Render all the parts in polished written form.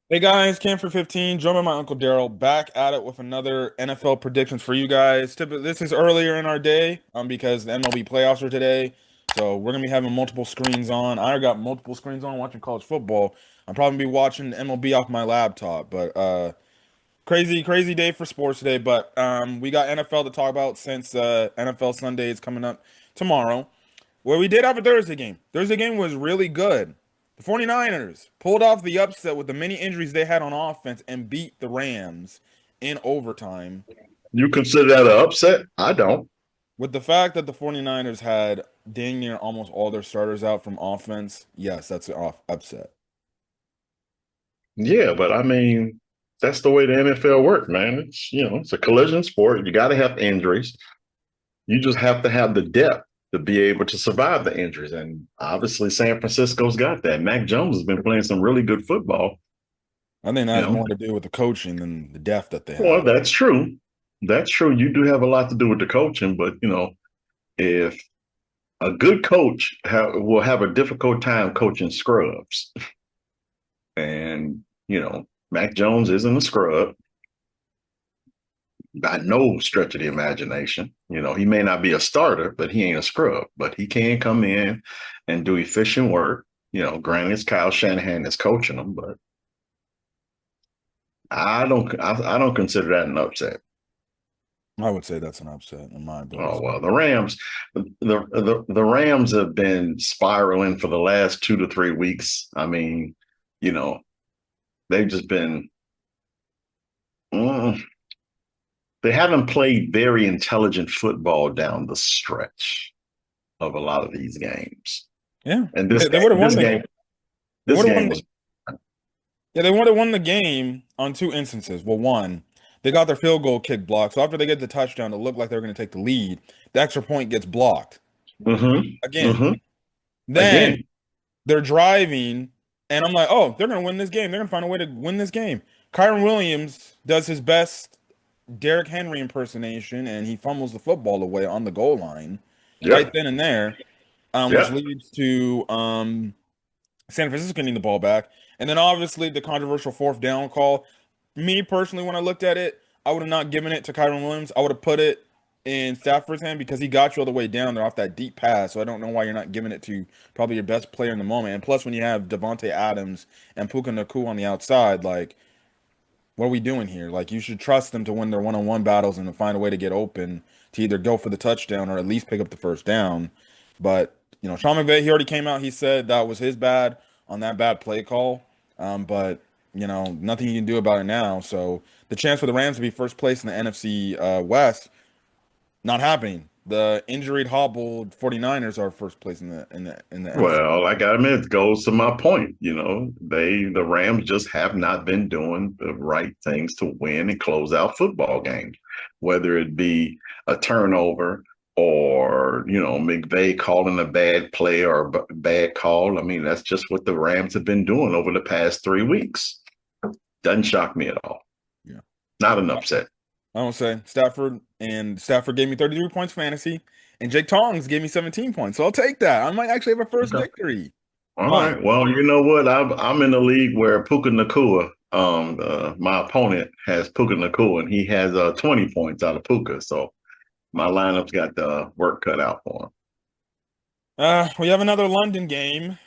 Hey guys, Cam for 15, joined by my Uncle Daryl, back at it with another NFL predictions for you guys. This is earlier in our day, because the MLB playoffs are today. So we're gonna be having multiple screens on. I got multiple screens on watching college football. I'm probably be watching MLB off my laptop, but crazy day for sports today. But we got NFL to talk about since NFL Sunday is coming up tomorrow. Well, we did have a Thursday game. Thursday game was really good. The 49ers pulled off the upset with the many injuries they had on offense and beat the Rams in overtime. You consider that an upset? I don't. With the fact that the 49ers had dang near almost all their starters out from offense, yes, that's an upset. Yeah, but I mean, that's the way the NFL works, man. It's a collision sport. You got to have injuries. You just have to have the depth to be able to survive the injuries. And obviously, San Francisco's got that. Mac Jones has been playing some really good football. I think that You has know, more to do with the coaching than the depth that they well, have. that's true. That's true. You do have a lot to do with the coaching, but if a good coach will have a difficult time coaching scrubs, and Mac Jones isn't a scrub by no stretch of the imagination. He may not be a starter, but he ain't a scrub. But he can come in and do efficient work. Granted, it's Kyle Shanahan that's coaching him, but I don't consider that an upset. I would say that's an upset in my book. Oh well, the Rams have been spiraling for the last 2 to 3 weeks. I mean, you know, they've just been. mm, they haven't played very intelligent football down the stretch of a lot of these games. Yeah, And this they game, would have this won the game, they this would have game won was Yeah, they would have won the game on two instances. Well, one, they got their field goal kick blocked. So after they get the touchdown, it looked like they were going to take the lead. The extra point gets blocked again. mm-hmm. Then Again. they're driving, and I'm like, oh, they're going to win this game. They're going to find a way to win this game. Kyron Williams does his best Derrick Henry impersonation, and he fumbles the football away on the goal line right Yep. then and there, which Yep. leads to San Francisco getting the ball back. And then obviously the controversial fourth down call. Me personally, when I looked at it, I would have not given it to Kyron Williams. I would have put it in Stafford's hand because he got you all the way down there off that deep pass. So I don't know why you're not giving it to probably your best player in the moment. And plus, when you have Devontae Adams and Puka Nakua on the outside, like, what are we doing here? Like, you should trust them to win their one-on-one battles and to find a way to get open to either go for the touchdown or at least pick up the first down. But, Sean McVay, he already came out. He said that was his bad on that bad play call. But, nothing you can do about it now. So the chance for the Rams to be first place in the NFC West, not happening. The injured, hobbled 49ers are first place in the NFC. Well, I got to admit, it goes to my point. The Rams just have not been doing the right things to win and close out football games, whether it be a turnover or McVay calling a bad play or a bad call. I mean, that's just what the Rams have been doing over the past 3 weeks. Doesn't shock me at all. Yeah. Not an upset. I don't say Stafford gave me 33 points fantasy, and Jake Tongs gave me 17 points. So I'll take that. I might actually have a first Okay. victory. All Might. right. Well, you know what? I'm in a league where Puka Nakua, my opponent has Puka Nakua, and he has 20 points out of Puka. So my lineup's got the work cut out for We have another London game.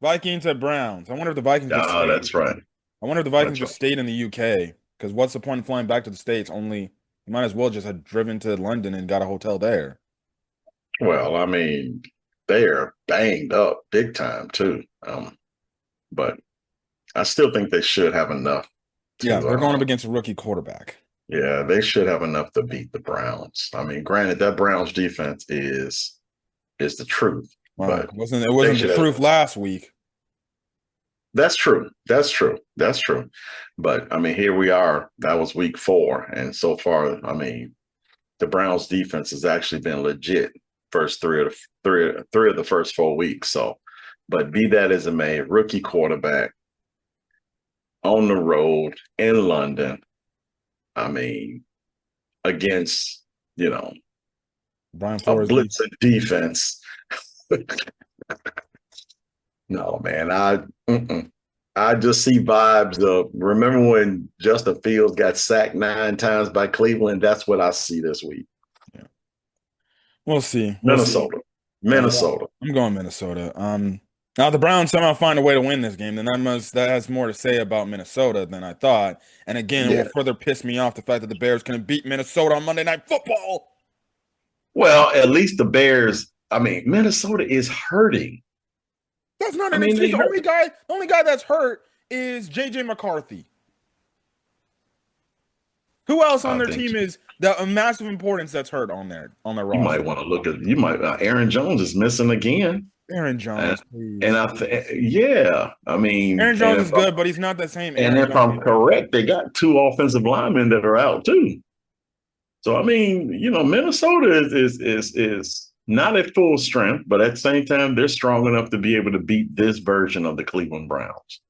Vikings at Browns. I wonder if the Vikings him. just stayed. That's right. I wonder if the Vikings That's right. just stayed in the UK. Because what's the point in flying back to the States? You might as well just have driven to London and got a hotel there. Well, I mean, they're banged up big time too. But I still think they should have enough Yeah, to. they're going up against a rookie quarterback. Yeah, they should have enough to beat the Browns. I mean, granted, that Browns defense is the truth, Well, but they it wasn't the should have. truth last week. That's true. That's true. That's true. But I mean, here we are. That was week 4, and so far, I mean, the Browns defense has actually been legit first three of the first 4 weeks. So, but be that as it may, rookie quarterback on the road in London. I mean, against Brian a Flores defense. blitzing defense. No, man. I mm-mm. I just see vibes of remember when Justin Fields got sacked 9 times by Cleveland? That's what I see this week. Yeah. We'll see. We'll see. Minnesota. Yeah, Minnesota. I'm going Minnesota. Now the Browns somehow find a way to win this game, then that has more to say about Minnesota than I thought. And again, it will Yeah. further piss me off the fact that the Bears couldn't beat Minnesota on Monday Night Football. Well, at least the Bears, I mean, Minnesota is hurting. That's not I an mean, excuse. they hurt. The only guy that's hurt is JJ McCarthy. Who else on I their think team is that a massive importance that's hurt on their you might roster? want to look at you might Aaron Jones is missing again. Aaron And, Jones, and please. I yeah, I mean, Aaron Jones is good, but he's not the same and Aaron if Jones. I'm correct, they got 2 offensive linemen that are out too. So I mean, Minnesota is not at full strength, but at the same time, they're strong enough to be able to beat this version of the Cleveland Browns.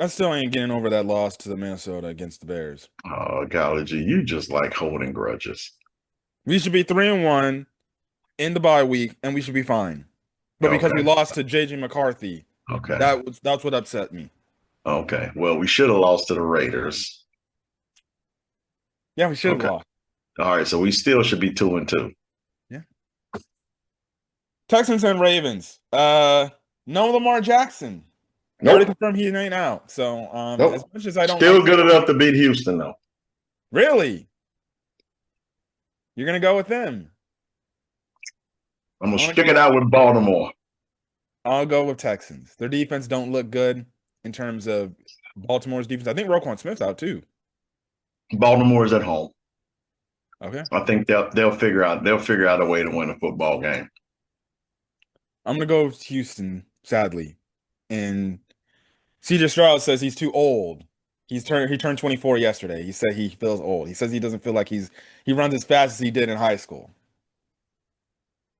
I still ain't getting over that loss to the Minnesota against the Bears. Oh, golly, you just like holding grudges. We should be 3-1 in the bye week, and we should be fine. But because we Okay. lost to JJ McCarthy, Okay. that's what upset me. Okay. Well, we should have lost to the Raiders. Yeah, we should have Okay. lost. All right. So we still should be 2-2. Yeah. Texans and Ravens. No Lamar Jackson. Already Nope. confirmed he ain't out. So as Nope. much as I don't Still like good enough to beat Houston, though. really, you're gonna go with them. I'm going to I'm stick gonna it out with Baltimore. I'll go with Texans. Their defense don't look good in terms of Baltimore's defense. I think Roquan Smith's out too. Baltimore is at home. Okay. I think they'll figure out a way to win a football game. I'm gonna go with Houston, sadly. And CJ Stroud says he's too old. He turned 24 yesterday. He said he feels old. He says he doesn't feel like he runs as fast as he did in high school.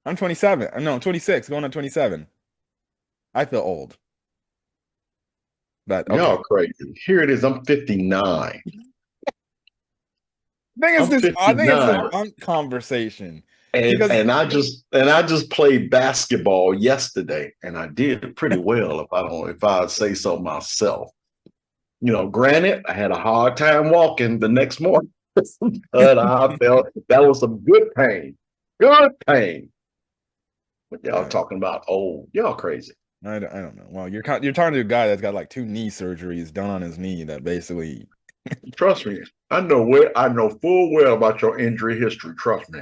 I'm 27. No, I'm 26, going on 27. I feel old. But okay. Y'all crazy. Here it is. I'm 59. I'm I think it's 59. a fun conversation. And Because and I just played basketball yesterday, and I did pretty well if I say so myself. Granted, I had a hard time walking the next morning, but I felt that was some good pain. Good pain. But y'all talking about old, y'all crazy. I don't know. Well, you're talking to a guy that's got like 2 knee surgeries done on his knee that basically. Trust me, I know full well about your injury history. Trust me.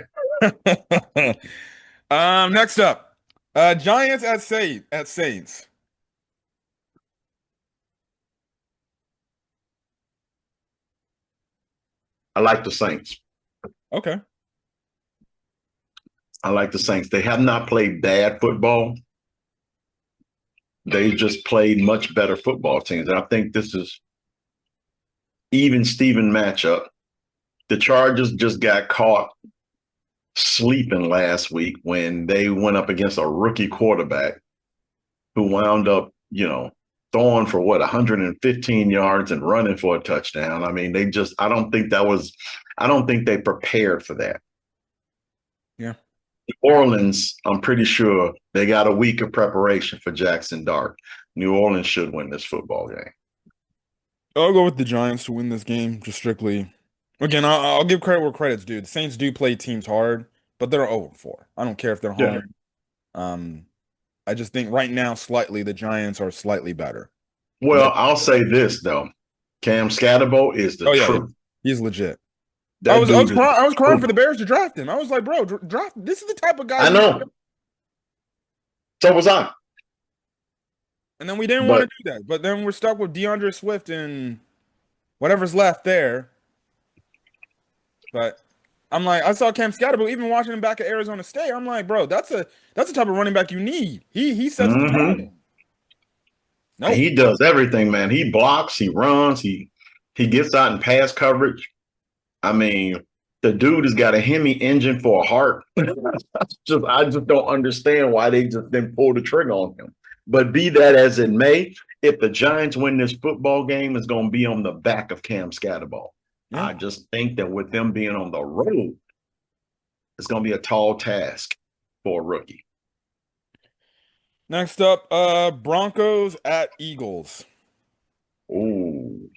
Next up, Giants at Saints. I like the Saints. Okay. I like the Saints. They have not played bad football. They just played much better football teams. And I think this is even Steven matchup. The Chargers just got caught sleeping last week when they went up against a rookie quarterback who wound up, throwing for 115 yards and running for a touchdown. I mean, I don't think they prepared for that. Yeah. New Orleans, I'm pretty sure they got a week of preparation for Jackson Dart. New Orleans should win this football game. I'll go with the Giants to win this game, just strictly. Again, I'll give credit where credit's due. The Saints do play teams hard, but they're 0-4. I don't care if they're home. I just think right now, slightly, the Giants are slightly better. Well, I'll say this, though. Cam Scatterbo is the truth. He's legit. I was crying for the Bears to draft him. I was like, bro, draft. This is the type of guy. I know. So was I. And then we didn't want to do that. But then we're stuck with DeAndre Swift and whatever's left there. But I'm like, I saw Cam Scatterbo even watching him back at Arizona State. I'm like, bro, that's the type of running back you need. He sets the tone. Nope. He does everything, man. He blocks, he runs, he gets out in pass coverage. I mean, the dude has got a Hemi engine for a heart. I just don't understand why they just didn't pull the trigger on him. But be that as it may, if the Giants win this football game, it's going to be on the back of Cam Scatterbo. Yeah. I just think that with them being on the road, it's going to be a tall task for a rookie. Next up, Broncos at Eagles. Ooh.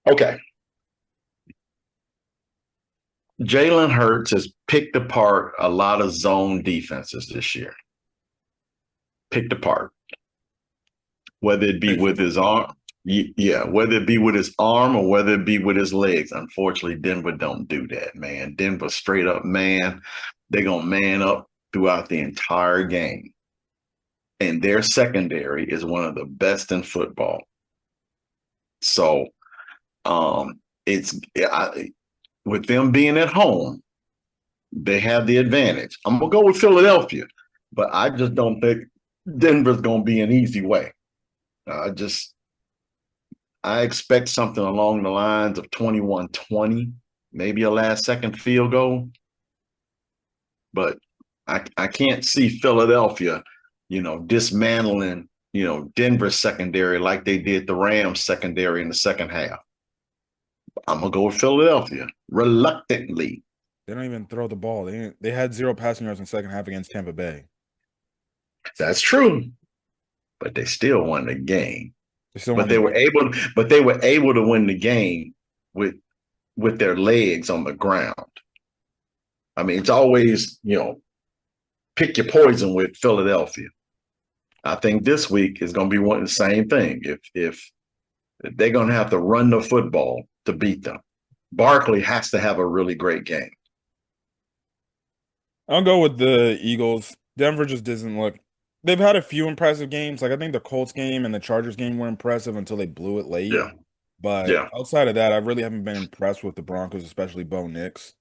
Okay. Jalen Hurts has picked apart a lot of zone defenses this year. Picked apart. Whether it be with his arm, yeah, whether it be with his arm or whether it be with his legs. Unfortunately, Denver don't do that, man. Denver straight up man. They're gonna man up throughout the entire game. And their secondary is one of the best in football. So it's with them being at home, they have the advantage. I'm gonna go with Philadelphia, but I just don't think Denver's gonna be an easy way. I expect something along the lines of 21-20, maybe a last second field goal. But I can't see Philadelphia, dismantling, Denver's secondary like they did the Rams secondary in the second half. I'm gonna go with Philadelphia reluctantly. They don't even throw the ball. They had 0 passing yards in the second half against Tampa Bay. That's true, but they still won the game. But they were able to win the game with their legs on the ground. I mean, it's always, pick your poison with Philadelphia. I think this week is going to be one the same thing. If they're going to have to run the football to beat them, Barkley has to have a really great game. I'll go with the Eagles. Denver just doesn't look. They've had a few impressive games. Like I think the Colts game and the Chargers game were impressive until they blew it late. Yeah. But outside of that, I really haven't been impressed with the Broncos, especially Bo Nix.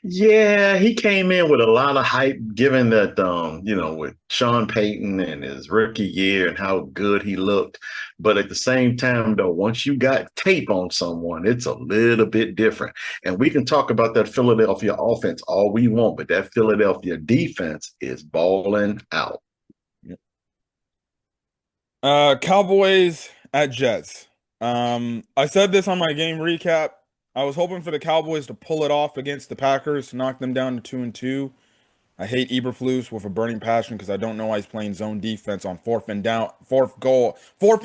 Yeah, he came in with a lot of hype, given that with Sean Payton and his rookie year and how good he looked. But at the same time, though, once you got tape on someone, it's a little bit different. And we can talk about that Philadelphia offense all we want, but that Philadelphia defense is balling out. Cowboys at Jets. I said this on my game recap. I was hoping for the Cowboys to pull it off against the Packers, knock them down to 2-2. I hate Eberflus with a burning passion because I don't know why he's playing zone defense on 4th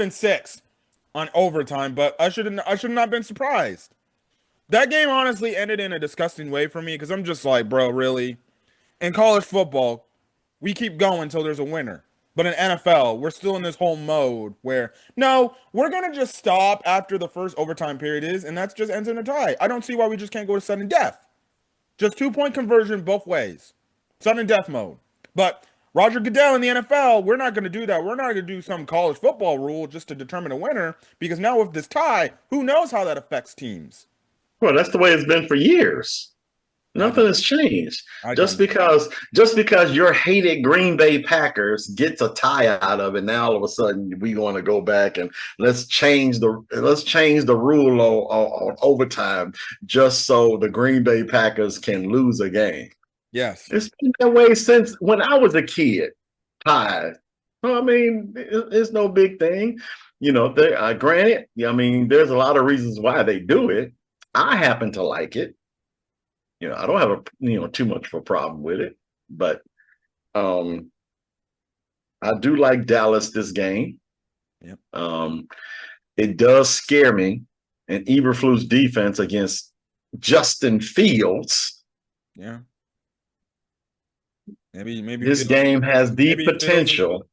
and 6 on overtime. But I should not been surprised. That game honestly ended in a disgusting way for me because I'm just like, bro, really? In college football, we keep going until there's a winner. But in NFL, we're still in this whole mode where, no, we're going to just stop after the first overtime period is, and that's just ends in a tie. I don't see why we just can't go to sudden death. Just 2-point conversion both ways. Sudden death mode. But Roger Goodell in the NFL, we're not going to do that. We're not going to do some college football rule just to determine a winner because now with this tie, who knows how that affects teams? Well, that's the way it's been for years. Nothing has changed. Just because your hated Green Bay Packers gets a tie out of it, now all of a sudden we want to go back and let's change the rule on overtime just so the Green Bay Packers can lose a game. Yes, it's been that way since when I was a kid. Ties. I mean, it's no big thing. Granted, I mean, there's a lot of reasons why they do it. I happen to like it. I don't have too much of a problem with it, but I do like Dallas this game. Yep. It does scare me, and Eberflus defense against Justin Fields. Yeah. Maybe this game has the potential.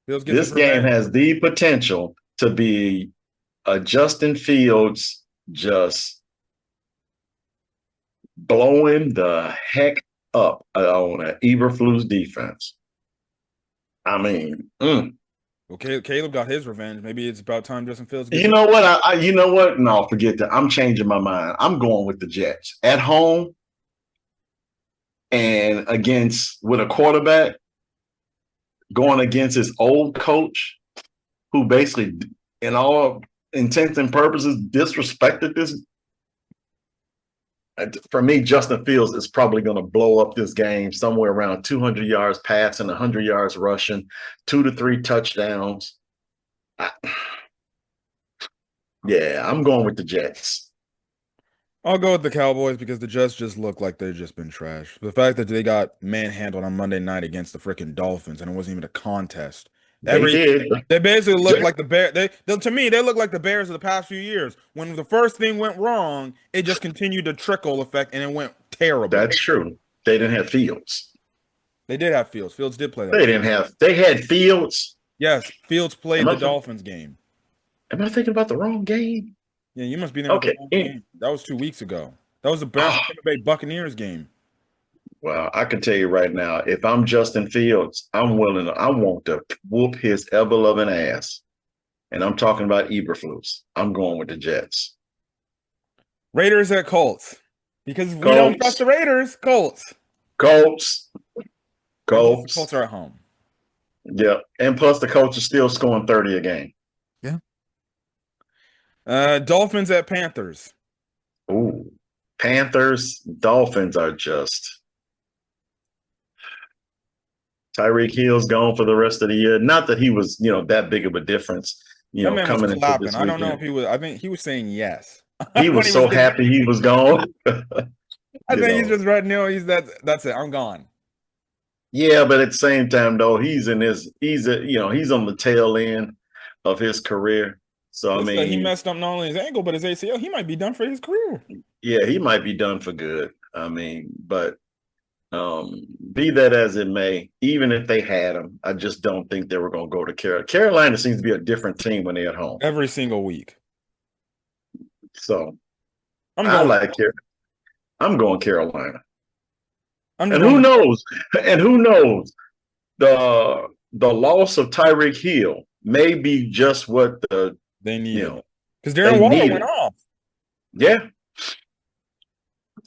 This game has the potential to be a Justin Fields just blowing the heck up on an Eberflus defense. I mean, Well, Caleb got his revenge. Maybe it's about time Justin Fields. You know what? You know what? No, forget that. I'm changing my mind. I'm going with the Jets at home and with a quarterback going against his old coach, who basically, in all intents and purposes, disrespected this. For me, Justin Fields is probably going to blow up this game somewhere around 200 yards passing, 100 yards rushing, 2 to 3 touchdowns. Yeah, I'm going with the Jets. I'll go with the Cowboys because the Jets just look like they've just been trash. The fact that they got manhandled on Monday night against the freaking Dolphins and it wasn't even a contest. They did. They basically look J- like the bear. To me, they look like the Bears of the past few years. When the first thing went wrong, it just continued to trickle effect, and it went terrible. That's true. They didn't have Fields. They did have Fields. Fields did play that They game. didn't have. They had Fields. Yes, Fields Am played I the th- Dolphins game. am I thinking about the wrong game? Yeah, you must be there at the Okay. wrong game. That was 2 weeks ago. That was the Tampa Bay Buccaneers game. Well, I can tell you right now, if I'm Justin Fields, I want to whoop his ever loving ass. And I'm talking about Eberflus. I'm going with the Jets. Raiders at Colts. Because we don't trust Colts, the Raiders. Colts. Colts, And plus the Colts. Colts are at home. Yeah. And plus the Colts are still scoring 30 a game. Yeah. Dolphins at Panthers. Ooh. Panthers, Dolphins are just Tyreek Hill's gone for the rest of the year. Not that he was, that big of a difference, That man was coming into clapping. this I don't know if weekend. he was. I think he was saying yes He when was he so was getting. happy he was gone. I you think he's know. just right now. That's it. I'm gone. Yeah, but at the same time though, he's on the tail end of his career. So I Looks like he mean, messed up not only his ankle but his ACL. He might be done for his career. yeah, he might be done for good. I mean, but be that as it may, even if they had him, I just don't think they were going to go to Carolina. Carolina seems to be a different team when they're at home. Every single week. So I'm I going. like it. I'm going Carolina. I'm just And going. who knows? And who knows? The loss of Tyreek Hill may be just what They you needed know because they Darren Waller went needed. off. Yeah.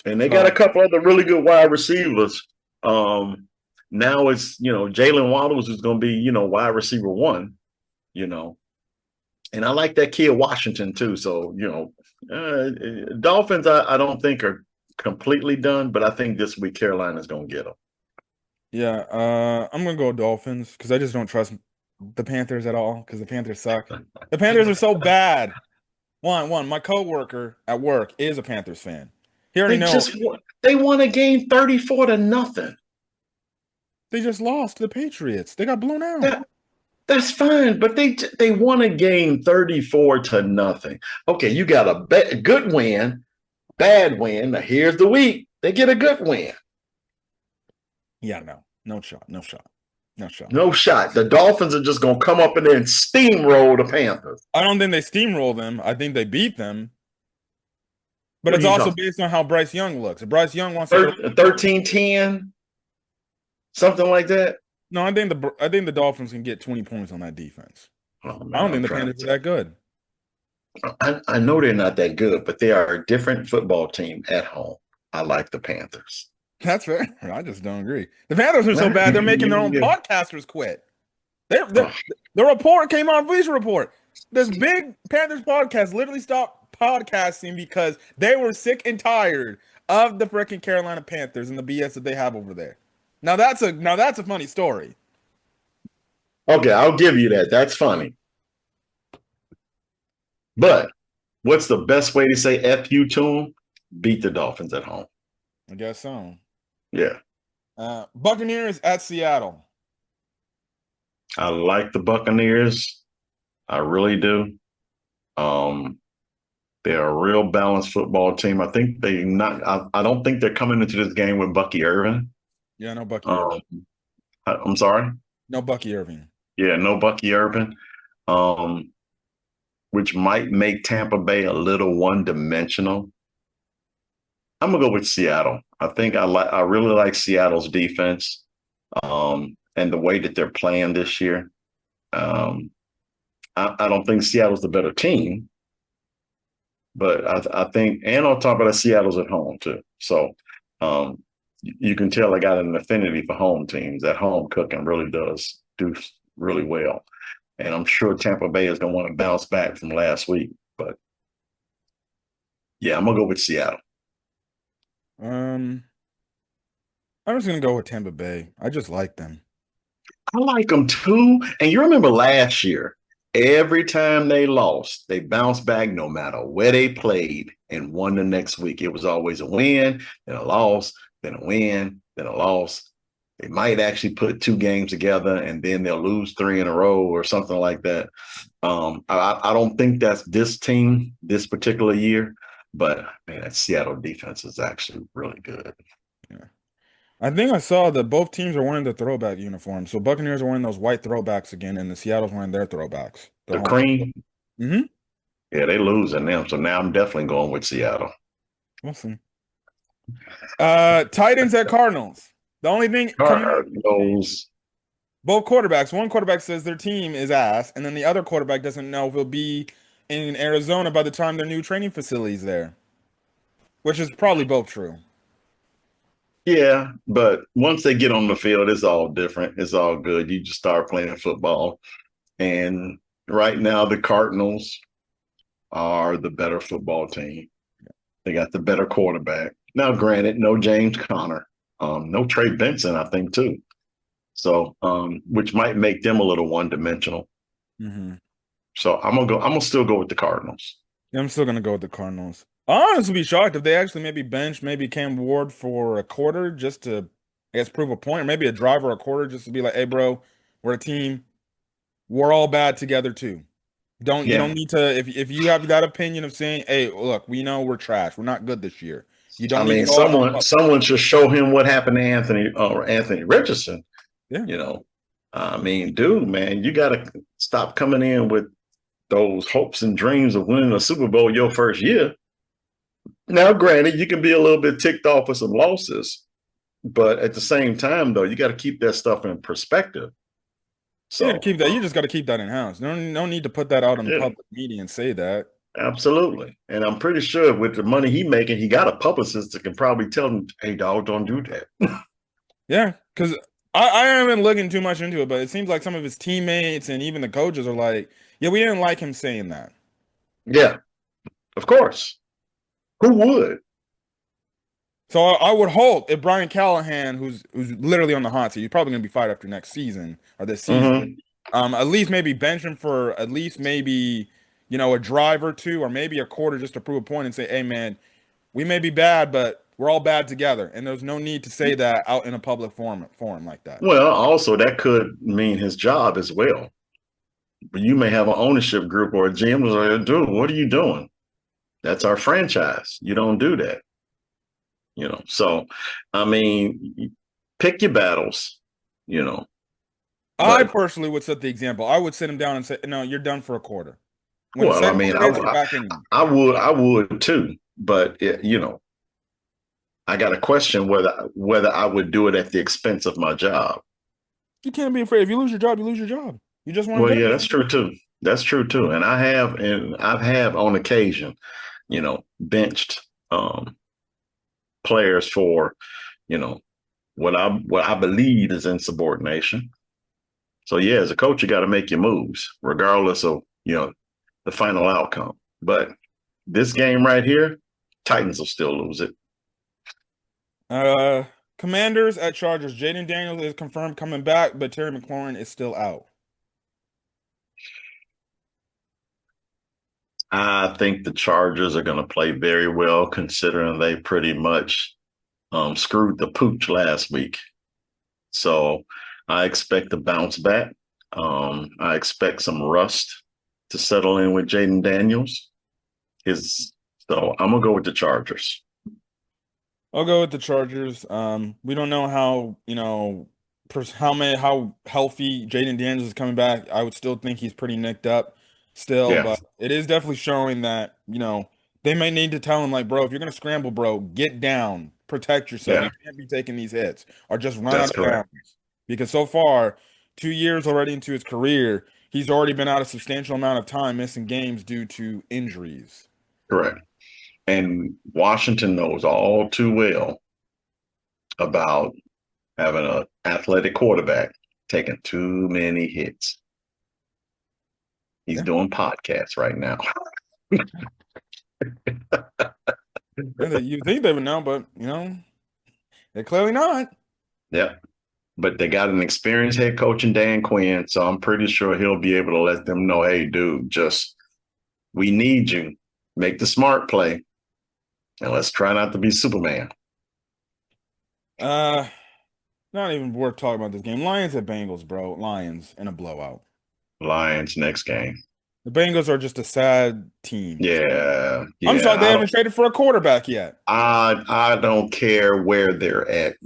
And they got a So couple other really good wide receivers. Now it's, Jalen Waddles is going to be, wide receiver one, you know. And I like that kid Washington too. So, Dolphins, I don't think are completely done, but I think this week Carolina's going to get them. yeah, I'm gonna go Dolphins because I just don't trust the Panthers at all because the Panthers suck. The Panthers are so bad. My coworker at work is a Panthers fan. He already knows They won a game 34-0. they just lost to the Patriots. They got blown out. That's fine, but they won a game 34-0. Okay, you got a good win, bad win. Now here's the week. They get a good win. Yeah, no shot, no shot, no shot. No shot. The Dolphins are just going to come up in there and steamroll the Panthers. I don't think they steamroll them. I think they beat them. But What it's are you also talking? based on how Bryce Young looks. If Bryce Young wants to throw, 13-10, something like that. no, I think the Dolphins can get 20 points on that defense. Oh I man, don't I'm think the trying Panthers are to. that good. I know they're not that good, but they are a different football team at home. I like the Panthers. That's fair. I just don't agree. The Panthers are so bad they're making their own podcasters quit. Oh, The report came on Bleacher Report. This big Panthers podcast literally stopped podcasting because they were sick and tired of the freaking Carolina Panthers and the BS that they have over there. Now that's a funny story. okay, I'll give you that. That's funny. But what's the best way to say F you to them? Beat the Dolphins at home. I guess so. Yeah. Buccaneers at Seattle. I like the Buccaneers. I really do. They're a real balanced football team. I think I don't think they're coming into this game with Bucky Irvin. Yeah, no Bucky Irving. I'm sorry. No Bucky Irving. Yeah, no Bucky Irvin. Which might make Tampa Bay a little one-dimensional. I'm gonna go with Seattle. I really like Seattle's defense, and the way that they're playing this year. I don't think Seattle's the better team, but I think, and on top of that, Seattle's at home too. So you can tell I got an affinity for home teams. That home cooking really does do really well. And I'm sure Tampa Bay is going to want to bounce back from last week. But yeah, I'm going to go with Seattle. I'm just gonna go with Tampa Bay. I just like them. I like them too. And you remember last year, every time they lost, they bounced back no matter where they played and won the next week. It was always a win, then a loss, then a win, then a loss. They might actually put two games together and then they'll lose three in a row or something like that. I don't think that's this team this particular year, but man, that Seattle defense is actually really good. Yeah. I think I saw that both teams are wearing the throwback uniforms. So Buccaneers are wearing those white throwbacks again, and the Seattle's wearing their throwbacks. Their The home. cream, Mm-hmm. yeah, they losing them. So now I'm definitely going with Seattle. We'll see. Titans at Cardinals. The only thing coming out, Cardinals. both quarterbacks. One quarterback says their team is ass, and then the other quarterback doesn't know if he'll be in Arizona by the time their new training facility's there, which is probably both true. Yeah, but once they get on the field, it's all different. It's all good. You just start playing football. And right now, the Cardinals are the better football team. They got the better quarterback. Now, granted, no James Conner, no Trey Benson, I think, too. So, which might make them a little one-dimensional. Mm-hmm. So I'm gonna still go with the Cardinals. Yeah, I'm still gonna go with the Cardinals. I'll honestly be shocked if they actually maybe bench maybe Cam Ward for a quarter just to, I guess, prove a point, or maybe a drive or a quarter just to be like, hey, bro, we're a team. We're all bad together too. You don't Yeah, need to if you have that opinion of saying, hey, look, we know we're trash. We're not good this year. You I don't need to mean, go out in someone should show him what happened to Anthony Richardson. yeah. You know, I mean, dude, man, you got to stop coming in with those hopes and dreams of winning a Super Bowl your first year. Now, granted, you can be a little bit ticked off with some losses, but at the same time, though, you got to keep that stuff in perspective. You gotta So, keep that. You just got to keep that in house. No need to put that out in the yeah, public media and say that. absolutely. And I'm pretty sure with the money he making, he got a publicist that can probably tell him, "Hey, dog, don't do that." Yeah, because I haven't looking too much into it, but it seems like some of his teammates and even the coaches are like, yeah, we didn't like him saying that. Yeah, of course. Who would? So I would hope if Brian Callahan, who's literally on the hot seat, he's probably gonna be fired after next season or this season. Mm-hmm. At least maybe bench him for at least maybe a drive or two or maybe a quarter just to prove a point and say, hey man, we may be bad, but we're all bad together, and there's no need to say that out in a public forum like that. Well, also that could mean his job as well. But you may have an ownership group or a GM who's like, dude, what are you doing? That's our franchise. You don't do that. So I mean, pick your battles, you know. I But personally would set the example. I would sit him down and say, no, you're done for a quarter. When the well, I second mean, quarter hits, you're back in. I would too. But I got to question whether I would do it at the expense of my job. You can't be afraid. If you lose your job, you lose your job. You just weren't Well, good yeah, enough. that's true too. That's true too. And I've on occasion, benched players for, you know, what I believe is insubordination. So yeah, as a coach, you got to make your moves, regardless of the final outcome. But this game right here, Titans will still lose it. Uh, Commanders at Chargers. Jaden Daniels is confirmed coming back, but Terry McLaurin is still out. I think the Chargers are going to play very well, considering they pretty much screwed the pooch last week. So I expect to bounce back. I expect some rust to settle in with Jaden Daniels. So I'm gonna go with the Chargers. I'll go with the Chargers. We don't know how how healthy Jaden Daniels is coming back. I would still think he's pretty nicked up still, Yeah, but it is definitely showing that they may need to tell him like, bro, if you're gonna scramble, bro, get down, protect yourself. You yeah, can't be taking these hits or just run out that's of correct. bounds. Because so far, 2 years already into his career, he's already been out a substantial amount of time missing games due to injuries. Correct. And Washington knows all too well about having an athletic quarterback taking too many hits. He's Yeah. doing podcasts right now. Yeah, you think they would know, but they're clearly not. Yeah. but they got an experienced head coach in Dan Quinn, so I'm pretty sure he'll be able to let them know, hey, dude, just we need you. Make the smart play, and let's try not to be Superman. Uh, Not even worth talking about this game. Lions at Bengals, bro. Lions in a blowout. Lions next game. The Bengals are just a sad team. Yeah, I'm yeah. shocked they haven't traded for a quarterback yet. I don't care where they're at.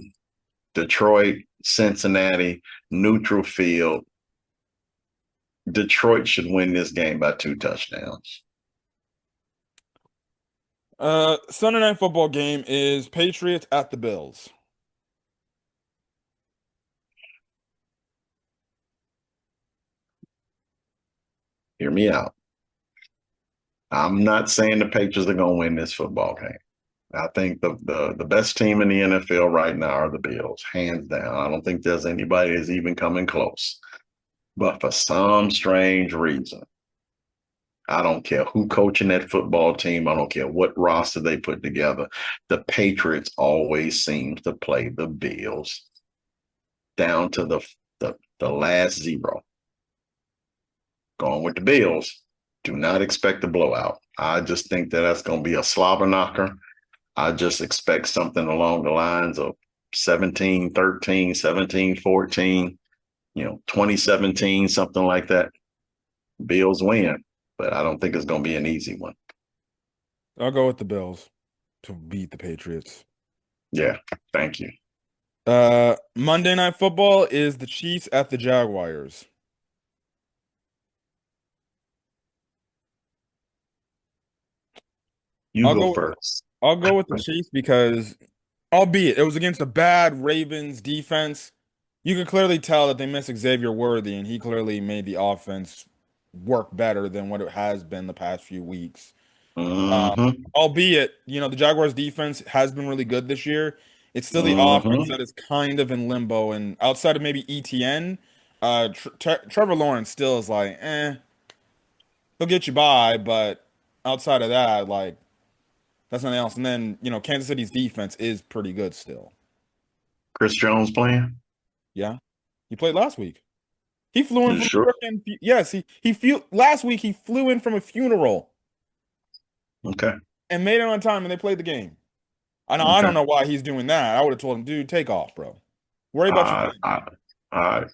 Detroit, Cincinnati, neutral field. Detroit should win this game by 2 touchdowns. Sunday night football game is Patriots at the Bills. Hear me out. I'm not saying the Patriots are going to win this football game. I think the best team in the NFL right now are the Bills, hands down. I don't think there's anybody that's even coming close. But for some strange reason, I don't care who coaching that football team. I don't care what roster they put together. The Patriots always seem to play the Bills down to the last zero. Going with the Bills. Do not expect a blowout. I just think that that's going to be a slobber knocker. I just expect something along the lines of 17-13, 17-14, 2017, something like that. Bills win, but I don't think it's going to be an easy one. I'll go with the Bills to beat the Patriots. Yeah, thank you. Monday night football is the Chiefs at the Jaguars. You I'll go go first. I'll go with the Chiefs because, albeit it was against a bad Ravens defense, you could clearly tell that they missed Xavier Worthy, and he clearly made the offense work better than what it has been the past few weeks. Mm-hmm. Albeit, the Jaguars defense has been really good this year. It's still the offense Mm-hmm. that is kind of in limbo, and outside of maybe ETN, Trevor Lawrence still is like, he'll get you by, but outside of that, like that's nothing else. And then, Kansas City's defense is pretty good still. Chris Jones playing? Yeah. He played last week. He flew in You from sure? a freaking, yes, he flew last week. He flew in from a funeral Okay. and made it on time, and they played the game. I Okay. don't know why he's doing that. I would have told him, dude, take off, bro. Worry about your Uh, family. uh, uh,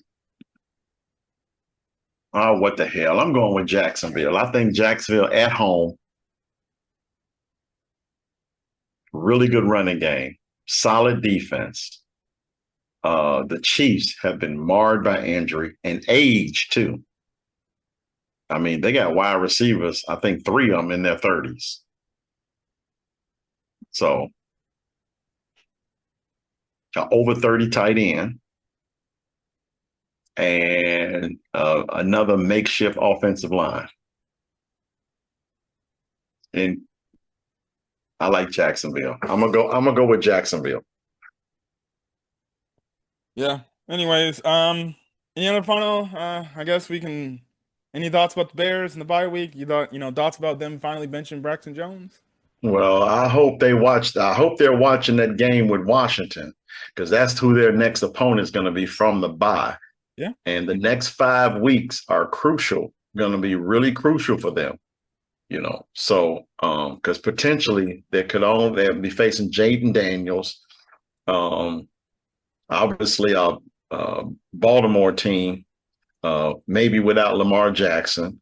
oh, what the hell? I'm going with Jacksonville. I think Jacksonville at home, really good running game, solid defense. The Chiefs have been marred by injury and age too. I mean, they got wide receivers. I think 3 of them in their 30s. So, over 30 tight end and another makeshift offensive line. And I like Jacksonville. I'm gonna go with Jacksonville. Yeah. Anyways, any other final? I guess we can. Any thoughts about the Bears and the bye week? You thought, thoughts about them finally benching Braxton Jones? Well, I hope they're watching that game with Washington because that's who their next opponent is going to be from the bye. Yeah. And the next 5 weeks are crucial, going to be really crucial for them. So because potentially they'll be facing Jaden Daniels, obviously Baltimore team, maybe without Lamar Jackson.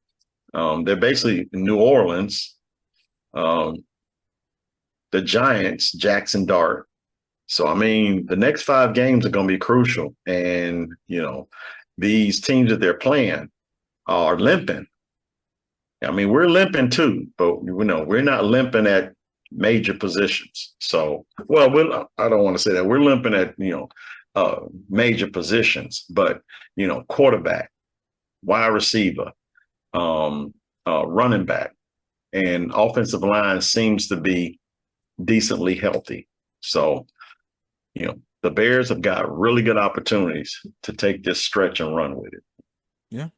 They're basically New Orleans, the Giants, Jackson Dart. So I mean, the next 5 games are going to be crucial, and these teams that they're playing are limping. I mean, we're limping too, but we're not limping at major positions. So, well, I don't want to say that we're limping at major positions, but quarterback, wide receiver, running back, and offensive line seems to be decently healthy. So, the Bears have got really good opportunities to take this stretch and run with it. Yeah.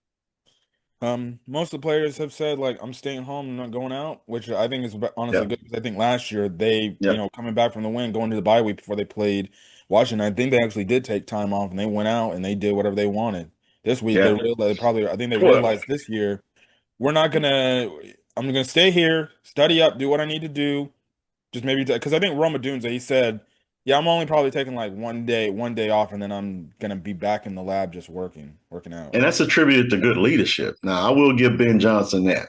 Most of the players have said like I'm staying home, I'm not going out, which I think is honestly Yeah, good because I think last year they, yeah, coming back from the win, going to the bye week before they played Washington, I think they actually did take time off and they went out and they did whatever they wanted. This week they yeah. realized probably I think they Well, realized this year we're not gonna I'm gonna stay here, study up, do what I need to do, just maybe because I think Roma Dunze he said, yeah, I'm only probably taking like one day off, and then I'm gonna be back in the lab just working out. and that's attributed to good leadership. Now, I will give Ben Johnson that.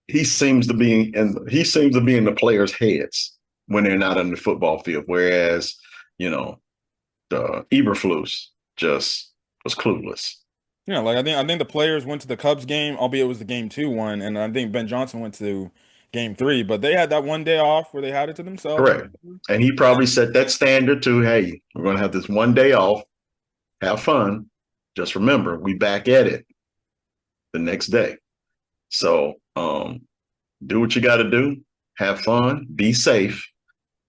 He seems to be in the players' heads when they're not on the football field. Whereas, you know, the Eberflus just was clueless. Like I think the players went to the Cubs game, albeit it was the game 2 one, and I think Ben Johnson went to game 3, but they had that one day off where they had it to themselves. Correct. And he probably set that standard to, hey, we're going to have this one day off, have fun. Just remember, we back at it the next day. So do what you got to do, have fun, be safe,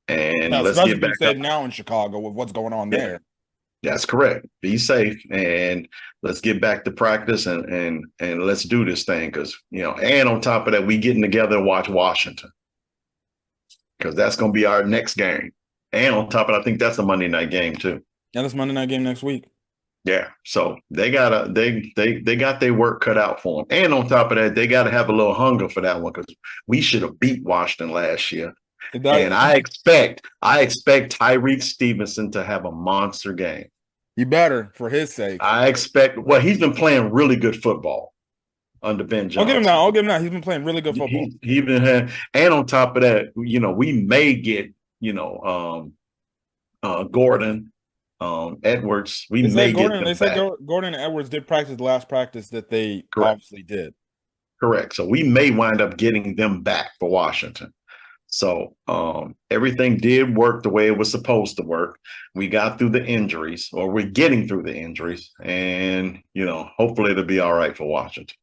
Yeah, and let's especially get being back up. safe now in Chicago with what's going on Yeah, there. that's correct. Be safe and let's get back to practice and let's do this thing because and on top of that, we getting together and watch Washington because that's going to be our next game. And on top of it, I think that's a Monday night game too. Yeah, that's Monday night game next week. Yeah, so they got their work cut out for them, and on top of that, they got to have a little hunger for that one because we should have beat Washington last year, and That I expect Tyreek Stevenson to have a monster game. you better for his sake. Well, he's been playing really good football under Ben I'll give him that. Johnson. I'll give him that. He's been playing really good football. He even had, and on top of that, we may get Gordon, Edwards. We They may said get Gordon. them They said back. Gordon and Edwards did practice the last practice that they Correct. obviously did. Correct. So we may wind up getting them back for Washington. So everything did work the way it was supposed to work. We got through the injuries, or we're getting through the injuries, and hopefully it'll be all right for Washington.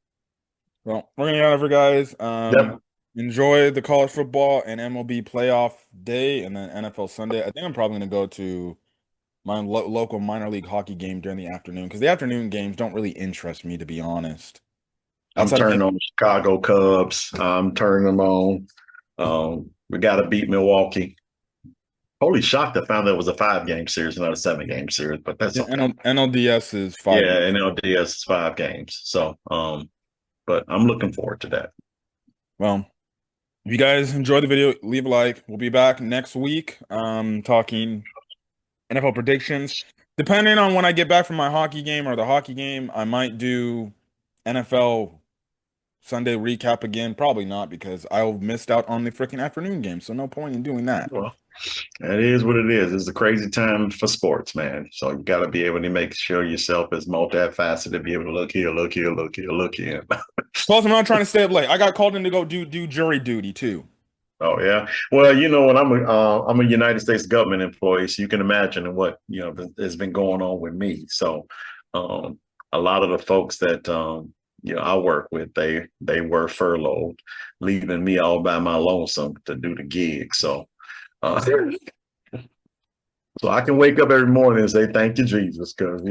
Well, we're gonna get out of here, guys. Yep. Enjoy the college football and MLB playoff day, and then NFL Sunday. I think I'm probably gonna go to my local minor league hockey game during the afternoon because the afternoon games don't really interest me, to be honest. I'm Outside of turning on the Chicago Cubs. I'm turning them on. We got to beat Milwaukee. Holy shocked! I found that it was a 5-game series, not a 7-game series, but that's okay. NLDS is 5. Yeah, NLDS is 5 games. So, but I'm looking forward to that. Well, if you guys enjoyed the video, leave a like. We'll be back next week, talking NFL predictions. Depending on when I get back from my hockey game or the hockey game, I might do NFL Sunday recap again. Probably not because I missed out on the freaking afternoon game. So no point in doing that. Well, that is what it is. It's a crazy time for sports, man. So you got to be able to make sure yourself is multifaceted, be able to look here, look here, look here, look here. Plus, I'm not trying to stay up late. I got called in to go do jury duty too. Oh yeah. Well, what I'm a United States government employee, so you can imagine what has been going on with me. So, a lot of the folks that I work with, they were furloughed, leaving me all by my lonesome to do the gig. So, so I can wake up every morning and say thank you, Jesus, because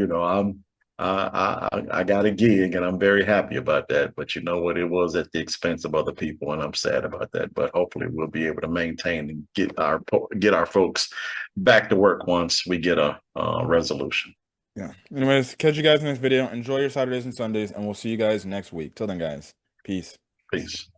I got a gig and I'm very happy about that. But you know what? It was at the expense of other people, and I'm sad about that. But hopefully, we'll be able to maintain and get our folks back to work once we get a resolution. Yeah. Anyways, catch you guys in this video. Enjoy your Saturdays and Sundays, and we'll see you guys next week. Till then, guys. Peace. Peace.